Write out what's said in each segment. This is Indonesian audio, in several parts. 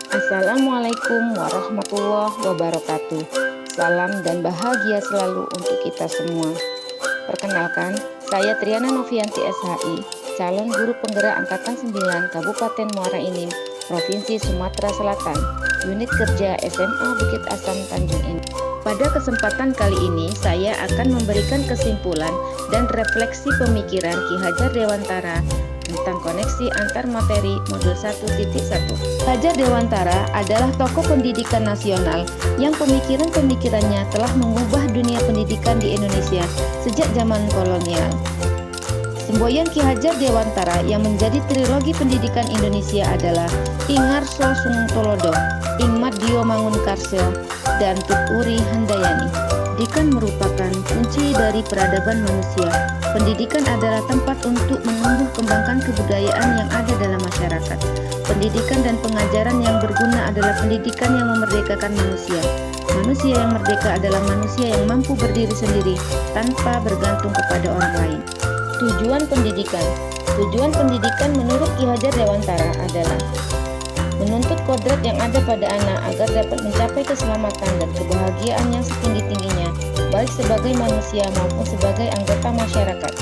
Assalamualaikum warahmatullahi wabarakatuh. Salam dan bahagia selalu untuk kita semua. Perkenalkan, saya Triana Novianti SHI, calon guru penggerak Angkatan 9 Kabupaten Muara Enim, Provinsi Sumatera Selatan, unit kerja SMA Bukit Asam Tanjung Enim. Pada kesempatan kali ini, saya akan memberikan kesimpulan dan refleksi pemikiran Ki Hajar Dewantara tentang koneksi antar materi modul 1.1. Hajar Dewantara adalah tokoh pendidikan nasional yang pemikiran-pemikirannya telah mengubah dunia pendidikan di Indonesia sejak zaman kolonial. Semboyan Ki Hajar Dewantara yang menjadi trilogi pendidikan Indonesia adalah Ingarso Sungtolodo, Ingmaddio Mangunkarsyo, dan Tuturi Handayani. Pendidikan merupakan kunci dari peradaban manusia. Pendidikan adalah tempat untuk menumbuh kembangkan kebudayaan yang ada dalam masyarakat. Pendidikan dan pengajaran yang berguna adalah pendidikan yang memerdekakan manusia. Manusia yang merdeka adalah manusia yang mampu berdiri sendiri tanpa bergantung kepada orang lain. Tujuan pendidikan. Tujuan pendidikan menurut Ki Hajar Dewantara adalah menuntut kodrat yang ada pada anak agar dapat mencapai keselamatan dan kebahagiaan yang setinggi-tingginya, baik sebagai manusia maupun sebagai anggota masyarakat.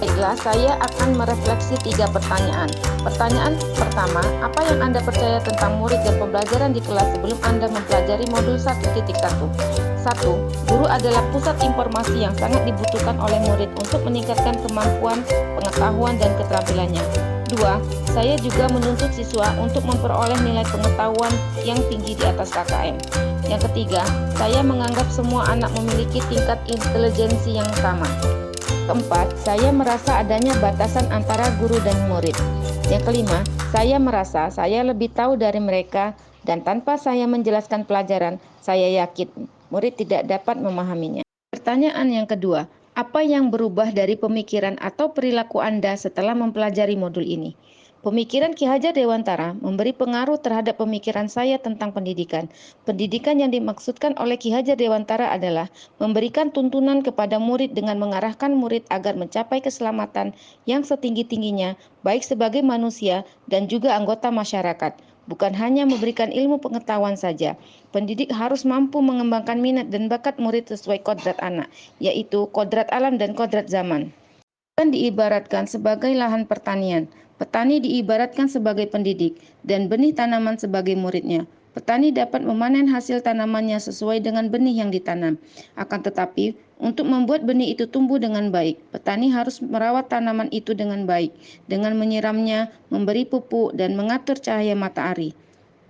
Baiklah, saya akan merefleksi 3 pertanyaan. Pertanyaan pertama, apa yang Anda percaya tentang murid dan pembelajaran di kelas sebelum Anda mempelajari modul 1.1? 1. Guru adalah pusat informasi yang sangat dibutuhkan oleh murid untuk meningkatkan kemampuan, pengetahuan, dan keterampilannya. 2. Saya juga menuntut siswa untuk memperoleh nilai pengetahuan yang tinggi di atas KKM. Yang ketiga, saya menganggap semua anak memiliki tingkat intelijensi yang sama. Keempat, saya merasa adanya batasan antara guru dan murid. Yang kelima, saya merasa saya lebih tahu dari mereka dan tanpa saya menjelaskan pelajaran, saya yakin murid tidak dapat memahaminya. Pertanyaan yang kedua, apa yang berubah dari pemikiran atau perilaku Anda setelah mempelajari modul ini? Pemikiran Ki Hajar Dewantara memberi pengaruh terhadap pemikiran saya tentang pendidikan. Pendidikan yang dimaksudkan oleh Ki Hajar Dewantara adalah memberikan tuntunan kepada murid dengan mengarahkan murid agar mencapai keselamatan yang setinggi-tingginya, baik sebagai manusia dan juga anggota masyarakat. Bukan hanya memberikan ilmu pengetahuan saja, pendidik harus mampu mengembangkan minat dan bakat murid sesuai kodrat anak, yaitu kodrat alam dan kodrat zaman. Hutan diibaratkan sebagai lahan pertanian, petani diibaratkan sebagai pendidik, dan benih tanaman sebagai muridnya. Petani dapat memanen hasil tanamannya sesuai dengan benih yang ditanam. Akan tetapi, untuk membuat benih itu tumbuh dengan baik, petani harus merawat tanaman itu dengan baik, dengan menyiramnya, memberi pupuk, dan mengatur cahaya matahari.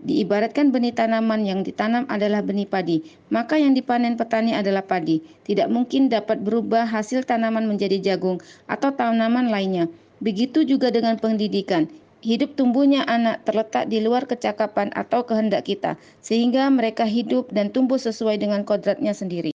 Diibaratkan benih tanaman yang ditanam adalah benih padi, maka yang dipanen petani adalah padi. Tidak mungkin dapat berubah hasil tanaman menjadi jagung atau tanaman lainnya. Begitu juga dengan pendidikan. Hidup tumbuhnya anak terletak di luar kecakapan atau kehendak kita, sehingga mereka hidup dan tumbuh sesuai dengan kodratnya sendiri.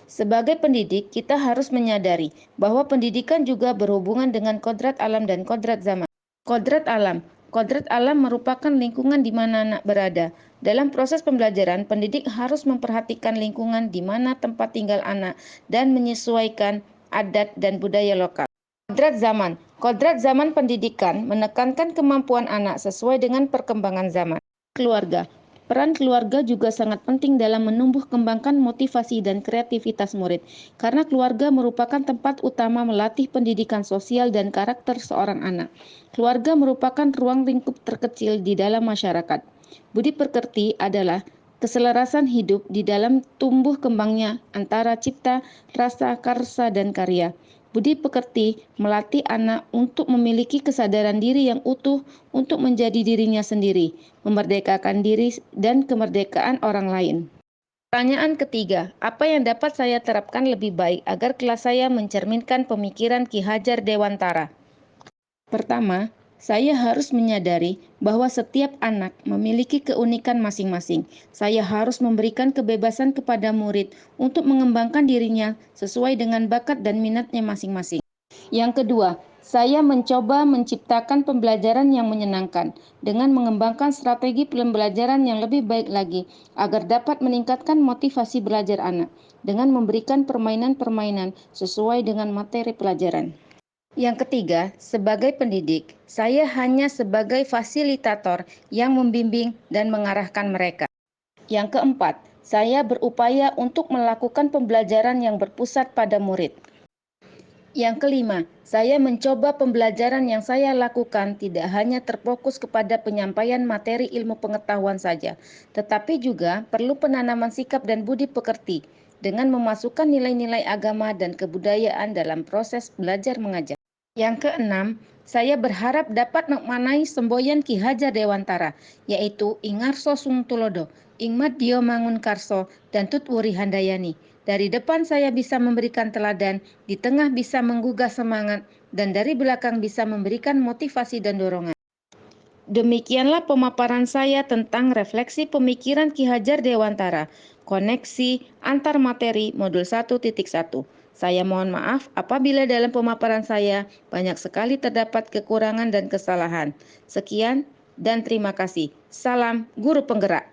Sebagai pendidik, kita harus menyadari bahwa pendidikan juga berhubungan dengan kodrat alam dan kodrat zaman. Kodrat alam. Kodrat alam merupakan lingkungan di mana anak berada. Dalam proses pembelajaran, pendidik harus memperhatikan lingkungan di mana tempat tinggal anak dan menyesuaikan adat dan budaya lokal. Kodrat zaman. Kodrat zaman pendidikan menekankan kemampuan anak sesuai dengan perkembangan zaman. Keluarga. Peran keluarga juga sangat penting dalam menumbuh kembangkan motivasi dan kreativitas murid, karena keluarga merupakan tempat utama melatih pendidikan sosial dan karakter seorang anak. Keluarga merupakan ruang lingkup terkecil di dalam masyarakat. Budi pekerti adalah keselarasan hidup di dalam tumbuh kembangnya antara cipta, rasa, karsa, dan karya. Budi pekerti melatih anak untuk memiliki kesadaran diri yang utuh untuk menjadi dirinya sendiri, memerdekakan diri dan kemerdekaan orang lain. Pertanyaan ketiga, apa yang dapat saya terapkan lebih baik agar kelas saya mencerminkan pemikiran Ki Hajar Dewantara? Pertama, saya harus menyadari bahwa setiap anak memiliki keunikan masing-masing. Saya harus memberikan kebebasan kepada murid untuk mengembangkan dirinya sesuai dengan bakat dan minatnya masing-masing. Yang kedua, saya mencoba menciptakan pembelajaran yang menyenangkan dengan mengembangkan strategi pembelajaran yang lebih baik lagi agar dapat meningkatkan motivasi belajar anak dengan memberikan permainan-permainan sesuai dengan materi pelajaran. Yang ketiga, sebagai pendidik, saya hanya sebagai fasilitator yang membimbing dan mengarahkan mereka. Yang keempat, saya berupaya untuk melakukan pembelajaran yang berpusat pada murid. Yang kelima, saya mencoba pembelajaran yang saya lakukan tidak hanya terfokus kepada penyampaian materi ilmu pengetahuan saja, tetapi juga perlu penanaman sikap dan budi pekerti dengan memasukkan nilai-nilai agama dan kebudayaan dalam proses belajar mengajar. Yang keenam, saya berharap dapat memaknai semboyan Ki Hajar Dewantara, yaitu Ingarso Sungtulodo, Ingmaddio Mangunkarso, dan Tutwuri Handayani. Dari depan saya bisa memberikan teladan, di tengah bisa menggugah semangat, dan dari belakang bisa memberikan motivasi dan dorongan. Demikianlah pemaparan saya tentang refleksi pemikiran Ki Hajar Dewantara, koneksi antar materi modul 1.1. Saya mohon maaf apabila dalam pemaparan saya banyak sekali terdapat kekurangan dan kesalahan. Sekian dan terima kasih. Salam Guru Penggerak.